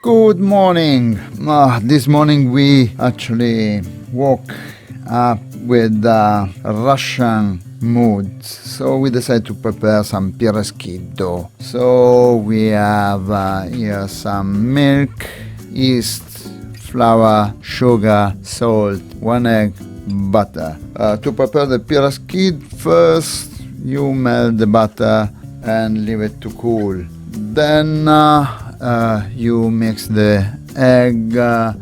Good morning. This morning we actually woke up with Russian mood. So we decided to prepare some Piroshki dough. So we have here some milk, yeast, flour, sugar, salt, 1 egg, butter. To prepare the Piroshki, first you melt the butter and leave it to cool. Then you mix the egg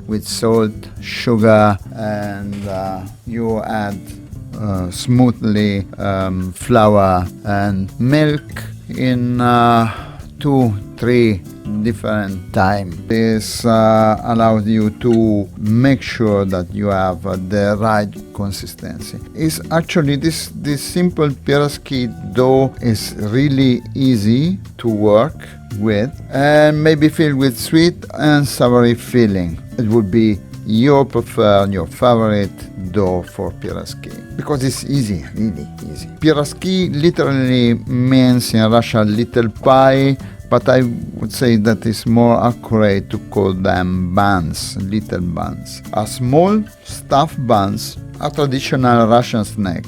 with salt, sugar, and you add smoothly flour and milk in 2-3 different time. This allows you to make sure that you have the right consistency. It's actually this simple Piroshki dough is really easy to work with and maybe filled with sweet and savory filling. It would be your favorite dough for Piroshki because it's easy, really easy. Piroshki literally means in Russia little pie, but I would say that it's more accurate to call them buns, little buns. A small stuffed buns, a traditional Russian snack.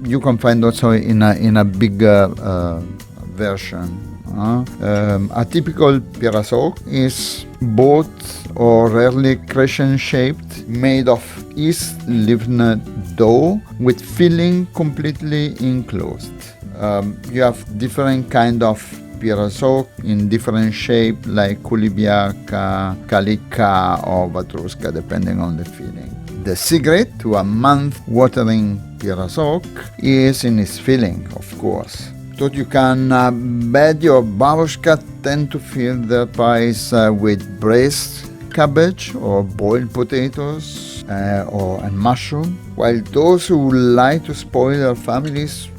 You can find also in a bigger version. A typical pirozhki is both or rarely crescent-shaped, made of yeast-leavened dough with filling completely enclosed. You have different kind of Pirozhki in different shape like kulibiaka, kalika or vatrushka depending on the filling. The secret to a mouth-watering Pirozhki is in its filling, of course. So you can bet your babushka tend to fill their pies with braised cabbage or boiled potatoes and mushroom, while those who like to spoil their families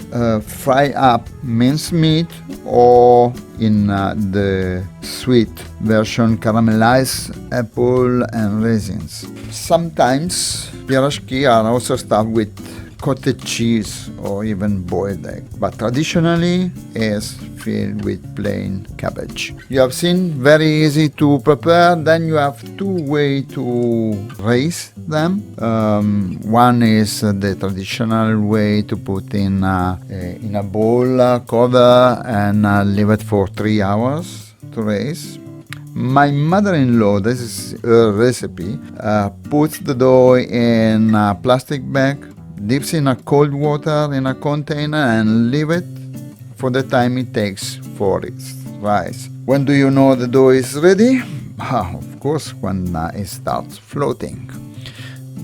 fry up minced meat or in the sweet version caramelized apple and raisins. Sometimes Piroshki are also stuffed with cottage cheese or even boiled egg, but traditionally is filled with plain cabbage. You have seen, very easy to prepare. Then you have two ways to raise them. One is the traditional way to put in a bowl cover and leave it for 3 hours to raise. My mother-in-law, this is her recipe, puts the dough in a plastic bag, dips in a cold water in a container and leave it for the time it takes for its rise. When do you know the dough is ready? Of course, when it starts floating.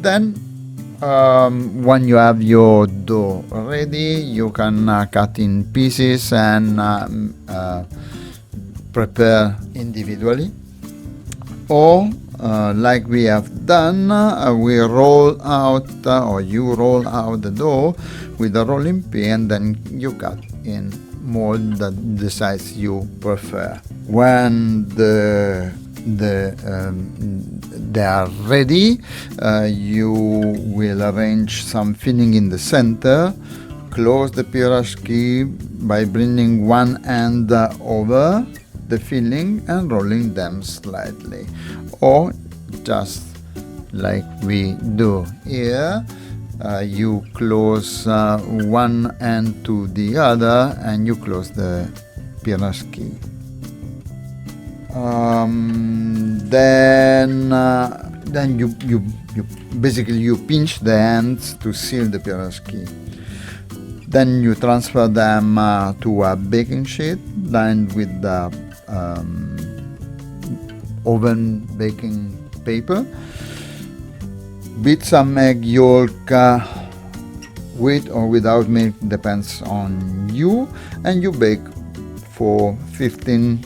Then, when you have your dough ready, you can cut in pieces and prepare individually. Or like we have done, we roll out or you roll out the dough with a rolling pin, then you cut in mold the size you prefer. When they are ready, you will arrange some filling in the center. Close the Piroshki by bringing one end over the filling and rolling them slightly, or just like we do here, you close one end to the other and you close the Piroshki. Then you basically you pinch the ends to seal the Piroshki. Then you transfer them to a baking sheet lined with the oven baking paper. Beat some egg yolk with or without milk, depends on you, and you bake for 15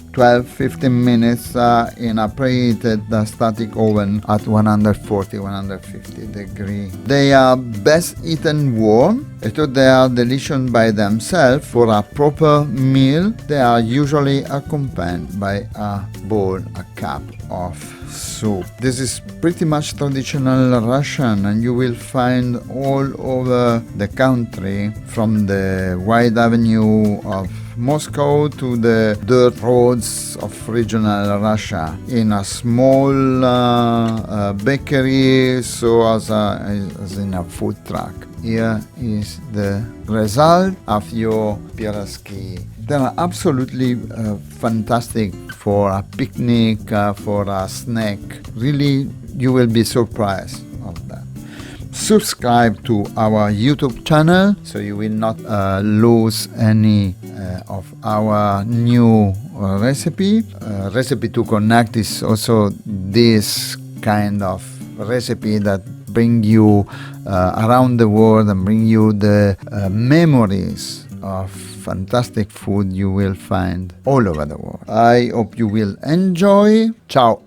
minutes in a preheated static oven at 140-150 degrees. They are best eaten warm. Although they are delicious by themselves, for a proper meal they are usually accompanied by a cup of soup. This is pretty much traditional Russian, and you will find all over the country, from the wide avenue of Moscow to the dirt roads of regional Russia in a small bakery, so as in a food truck. Here is the result of your Piroshki. They are absolutely fantastic for a picnic, for a snack. Really, you will be surprised of that. Subscribe to our YouTube channel so you will not lose any of our new recipe. Recipe to Connect is also this kind of recipe that bring you around the world and bring you the memories of fantastic food you will find all over the world. I hope you will enjoy. Ciao.